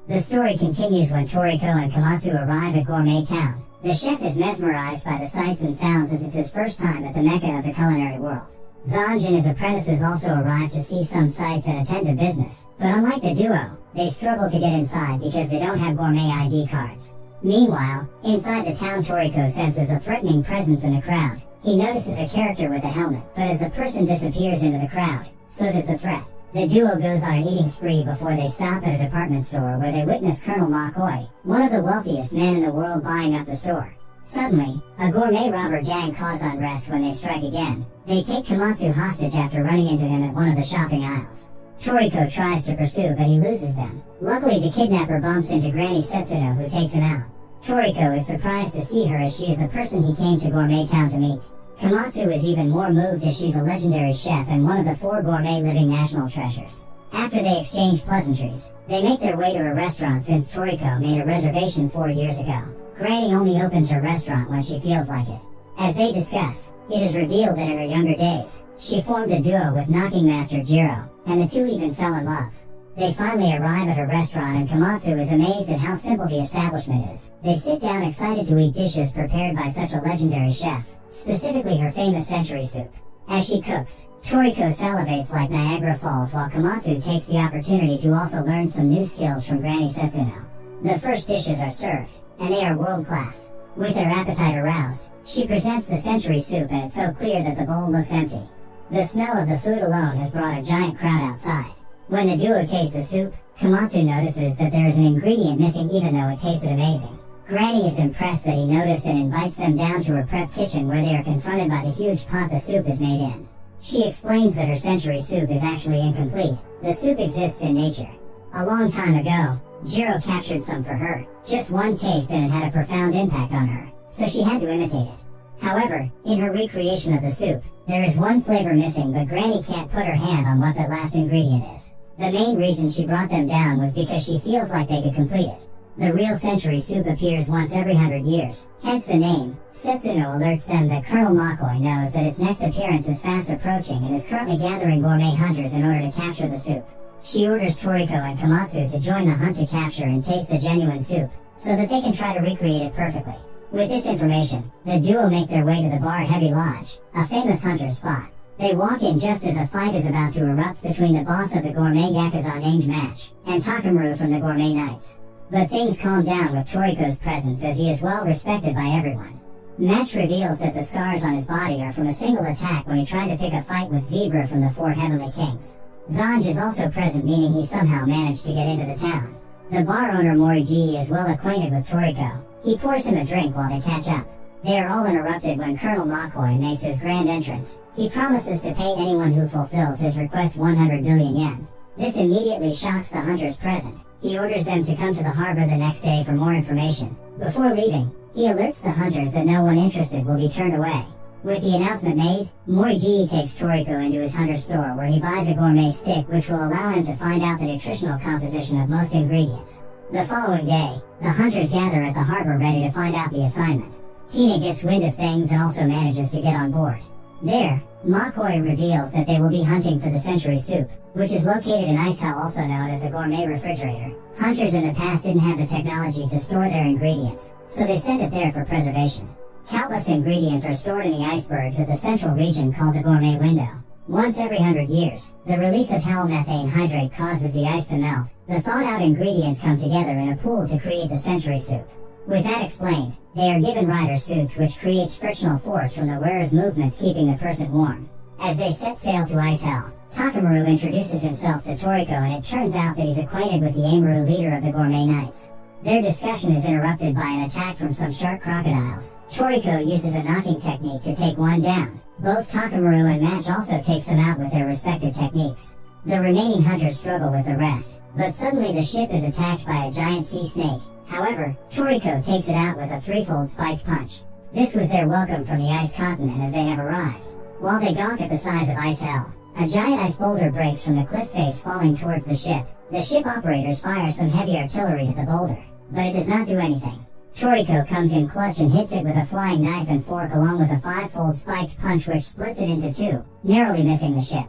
The story continues when Toriko and Komatsu arrive at Gourmet Town. The chef is mesmerized by the sights and sounds as it's his first time at the mecca of the culinary world. Zanj and his apprentices also arrive to see some sights and attend to business, but unlike the duo, they struggle to get inside because they don't have gourmet ID cards. Meanwhile, inside the town, Toriko senses a threatening presence in the crowd. He notices a character with a helmet, but as the person disappears into the crowd, so does the threat. The duo goes on an eating spree before they stop at a department store where they witness Colonel McCoy, one of the wealthiest men in the world, buying up the store. Suddenly, a gourmet robber gang cause unrest when they strike again. They take Komatsu hostage after running into him at one of the shopping aisles. Toriko tries to pursue, but he loses them. Luckily, the kidnapper bumps into Granny Setsuno, who takes him out. Toriko is surprised to see her as she is the person he came to Gourmet Town to meet. Komatsu is even more moved as she's a legendary chef and one of the 4 gourmet living national treasures. After they exchange pleasantries, they make their way to a restaurant since Toriko made a reservation 4 years ago. Granny only opens her restaurant when she feels like it. As they discuss, it is revealed that in her younger days, she formed a duo with Knocking Master Jiro, and the two even fell in love. They finally arrive at her restaurant and Komatsu is amazed at how simple the establishment is. They sit down excited to eat dishes prepared by such a legendary chef, specifically her famous century soup. As she cooks, Toriko salivates like Niagara Falls while Komatsu takes the opportunity to also learn some new skills from Granny Setsuno. The first dishes are served, and they are world class. With her appetite aroused, she presents the century soup and it's so clear that the bowl looks empty. The smell of the food alone has brought a giant crowd outside. When the duo tastes the soup, Komatsu notices that there is an ingredient missing even though it tasted amazing. Granny is impressed that he noticed and invites them down to her prep kitchen where they are confronted by the huge pot the soup is made in. She explains that her century soup is actually incomplete. The soup exists in nature. A long time ago, Jiro captured some for her, just one taste, and it had a profound impact on her, so she had to imitate it. However, in her recreation of the soup, there is one flavor missing, but Granny can't put her hand on what that last ingredient is. The main reason she brought them down was because she feels like they could complete it. The real century soup appears once every 100 years, hence the name. Setsuno alerts them that Colonel McCoy knows that its next appearance is fast approaching and is currently gathering gourmet hunters in order to capture the soup. She orders Toriko and Komatsu to join the hunt to capture and taste the genuine soup, so that they can try to recreate it perfectly. With this information, the duo make their way to the bar Heavy Lodge, a famous hunter's spot. They walk in just as a fight is about to erupt between the boss of the Gourmet Yakuza named Match, and Takamaru from the Gourmet Knights. But things calm down with Toriko's presence as he is well respected by everyone. Match reveals that the scars on his body are from a single attack when he tried to pick a fight with Zebra from the 4 Heavenly Kings. Zanj is also present, meaning he somehow managed to get into the town. The bar owner Moriji is well acquainted with Toriko. He pours him a drink while they catch up. They are all interrupted when Colonel McCoy makes his grand entrance. He promises to pay anyone who fulfills his request 100 billion yen. This immediately shocks the hunters present. He orders them to come to the harbor the next day for more information. Before leaving, he alerts the hunters that no one interested will be turned away. With the announcement made, Moriji takes Toriko into his hunter's store where he buys a gourmet stick which will allow him to find out the nutritional composition of most ingredients. The following day, the hunters gather at the harbor ready to find out the assignment. Tina gets wind of things and also manages to get on board. There, McCoy reveals that they will be hunting for the century soup, which is located in Ice Hell, also known as the gourmet refrigerator. Hunters in the past didn't have the technology to store their ingredients, so they sent it there for preservation. Countless ingredients are stored in the icebergs at the central region called the gourmet window. Once every 100 years, the release of hell methane hydrate causes the ice to melt. The thawed-out ingredients come together in a pool to create the century soup. With that explained, they are given rider suits which creates frictional force from the wearer's movements, keeping the person warm. As they set sail to Ice Hell, Takamaru introduces himself to Toriko and it turns out that he's acquainted with the Amaru, leader of the Gourmet Knights. Their discussion is interrupted by an attack from some shark crocodiles. Toriko uses a knocking technique to take one down. Both Takamaru and Match also take some out with their respective techniques. The remaining hunters struggle with the rest, but suddenly the ship is attacked by a giant sea snake. However, Toriko takes it out with a threefold spiked punch. This was their welcome from the ice continent as they have arrived. While they gawk at the size of Ice Hell, a giant ice boulder breaks from the cliff face, falling towards the ship. The ship operators fire some heavy artillery at the boulder, but it does not do anything. Toriko comes in clutch and hits it with a flying knife and fork along with a 5-fold spiked punch which splits it into two, narrowly missing the ship.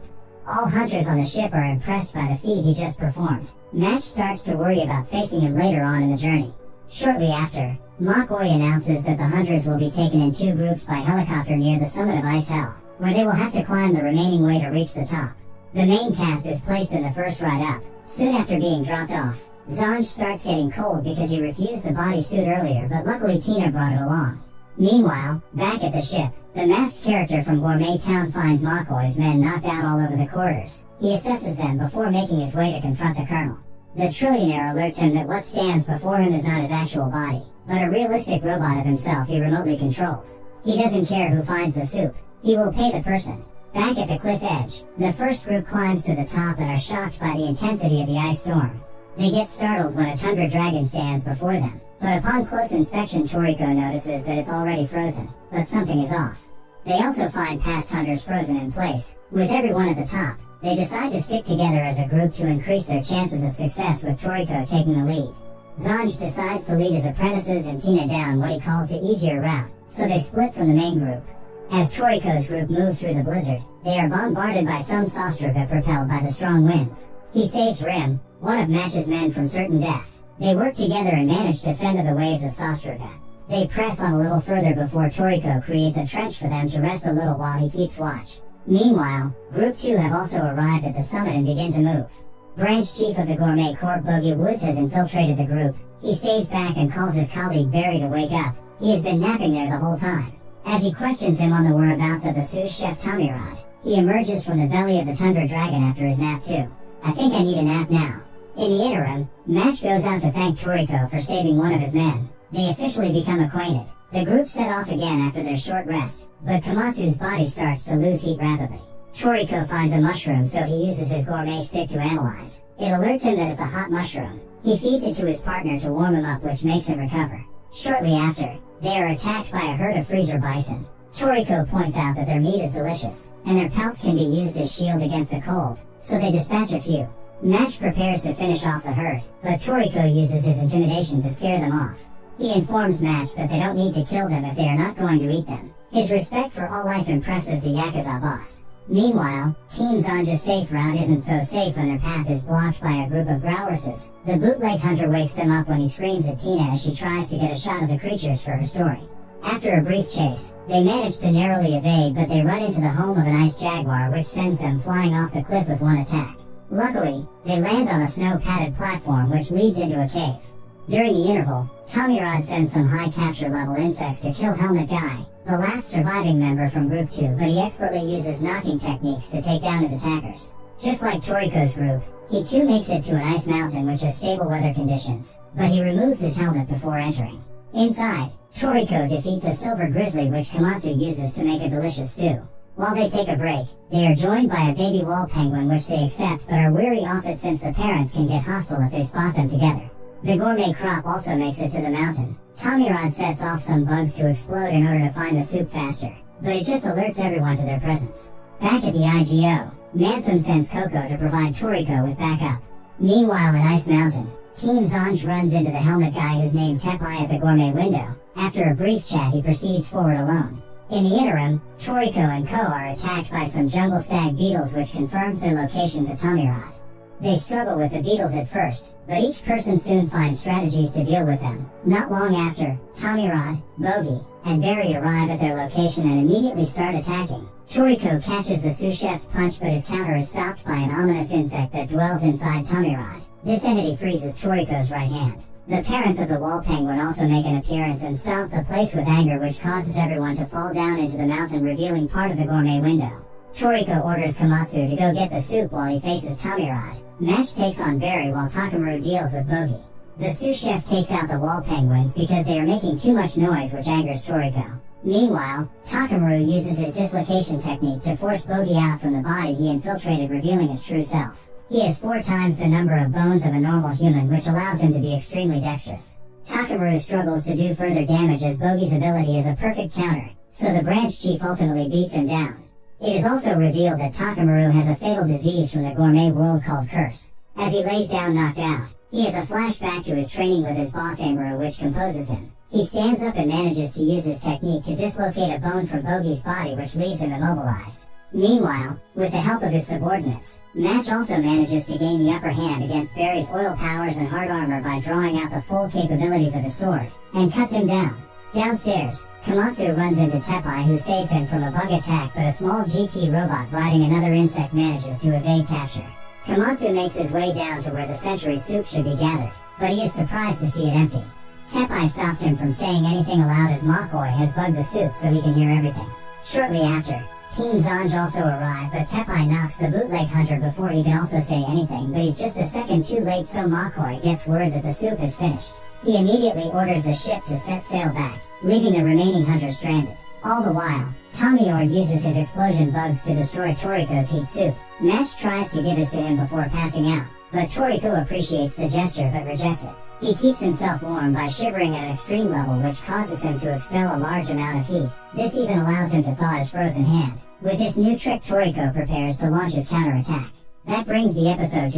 All hunters on the ship are impressed by the feat he just performed. Match starts to worry about facing him later on in the journey. Shortly after, Mach-Oi announces that the hunters will be taken in 2 groups by helicopter near the summit of Ice Hell, where they will have to climb the remaining way to reach the top. The main cast is placed in the first ride up. Soon after being dropped off, Zanj starts getting cold because he refused the bodysuit earlier, but luckily Tina brought it along. Meanwhile, back at the ship, the masked character from Gourmet Town finds Mach-Oi's men knocked out all over the corridors. He assesses them before making his way to confront the colonel. The trillionaire alerts him that what stands before him is not his actual body, but a realistic robot of himself he remotely controls. He doesn't care who finds the soup, he will pay the person. Back at the cliff edge, the first group climbs to the top and are shocked by the intensity of the ice storm. They get startled when a tundra dragon stands before them, but upon close inspection Toriko notices that it's already frozen, but something is off. They also find past hunters frozen in place. With everyone at the top, they decide to stick together as a group to increase their chances of success, with Toriko taking the lead. Zanj decides to lead his apprentices and Tina down what he calls the easier route, so they split from the main group. As Toriko's group move through the blizzard, they are bombarded by some Sastruga propelled by the strong winds. He saves Rim, one of Match's men, from certain death. They work together and manage to fend off the waves of Sastruga. They press on a little further before Toriko creates a trench for them to rest a little while he keeps watch. Meanwhile, Group 2 have also arrived at the summit and begin to move. Branch Chief of the Gourmet Corps Bogey Woods has infiltrated the group. He stays back and calls his colleague Barry to wake up. He has been napping there the whole time. As he questions him on the whereabouts of the sous chef Tommyrod, he emerges from the belly of the Tundra Dragon after his nap too. I think I need a nap now. In the interim, Match goes out to thank Toriko for saving one of his men. They officially become acquainted. The group set off again after their short rest, but Komatsu's body starts to lose heat rapidly. Toriko finds a mushroom, so he uses his gourmet stick to analyze. It alerts him that it's a hot mushroom. He feeds it to his partner to warm him up, which makes him recover. Shortly after, they are attacked by a herd of freezer bison. Toriko points out that their meat is delicious, and their pelts can be used as shield against the cold, so they dispatch a few. Match prepares to finish off the herd, but Toriko uses his intimidation to scare them off. He informs Match that they don't need to kill them if they are not going to eat them. His respect for all life impresses the Yakuza boss. Meanwhile, Team Zanja's safe route isn't so safe when their path is blocked by a group of growlers. The bootleg hunter wakes them up when he screams at Tina as she tries to get a shot of the creatures for her story. After a brief chase, they manage to narrowly evade, but they run into the home of an ice jaguar, which sends them flying off the cliff with one attack. Luckily, they land on a snow-padded platform which leads into a cave. During the interval, Tommyrod sends some high capture level insects to kill Helmet Guy, the last surviving member from Group 2, but he expertly uses knocking techniques to take down his attackers. Just like Toriko's group, he too makes it to an ice mountain which has stable weather conditions, but he removes his helmet before entering. Inside, Toriko defeats a silver grizzly which Komatsu uses to make a delicious stew. While they take a break, they are joined by a baby wall penguin which they accept but are weary of it since the parents can get hostile if they spot them together. The gourmet crop also makes it to the mountain. Tommyrod sets off some bugs to explode in order to find the soup faster, but it just alerts everyone to their presence. Back at the IGO, Mansum sends Coco to provide Toriko with backup. Meanwhile in Ice Mountain, Team Zanj runs into the helmet guy who's named Tepai at the gourmet window. After a brief chat he proceeds forward alone. In the interim, Toriko and Ko are attacked by some jungle stag beetles which confirms their location to Tommyrod. They struggle with the beetles at first, but each person soon finds strategies to deal with them. Not long after, Tommyrod, Bogey, and Barry arrive at their location and immediately start attacking. Toriko catches the sous chef's punch, but his counter is stopped by an ominous insect that dwells inside Tommyrod. This entity freezes Toriko's right hand. The parents of the wall penguin also make an appearance and stomp the place with anger, which causes everyone to fall down into the mountain, revealing part of the gourmet window. Toriko orders Komatsu to go get the soup while he faces Tommyrod. Match takes on Barry while Takamaru deals with Bogey. The sous chef takes out the wall penguins because they are making too much noise, which angers Toriko. Meanwhile, Takamaru uses his dislocation technique to force Bogey out from the body he infiltrated, revealing his true self. He has 4 times the number of bones of a normal human, which allows him to be extremely dexterous. Takamaru struggles to do further damage as Bogey's ability is a perfect counter, so the branch chief ultimately beats him down. It is also revealed that Takamaru has a fatal disease from the gourmet world called Curse. As he lays down knocked out, he has a flashback to his training with his boss Amaru, which composes him. He stands up and manages to use his technique to dislocate a bone from Bogey's body, which leaves him immobilized. Meanwhile, with the help of his subordinates, Match also manages to gain the upper hand against Barry's oil powers and hard armor by drawing out the full capabilities of his sword, and cuts him down. Downstairs, Komatsu runs into Tepai, who saves him from a bug attack, but a small GT robot riding another insect manages to evade capture. Komatsu makes his way down to where the century soup should be gathered, but he is surprised to see it empty. Tepai stops him from saying anything aloud as Makoi has bugged the suit so he can hear everything. Shortly after, Team Zanj also arrive, but Tepai knocks the bootleg hunter before he can also say anything, but he's just a second too late, so Makoi gets word that the soup is finished. He immediately orders the ship to set sail back, leaving the remaining hunters stranded. All the while, Tommyor uses his explosion bugs to destroy Toriko's heat suit. Match tries to give his to him before passing out, but Toriko appreciates the gesture but rejects it. He keeps himself warm by shivering at an extreme level, which causes him to expel a large amount of heat. This even allows him to thaw his frozen hand. With this new trick, Toriko prepares to launch his counterattack. That brings the episode to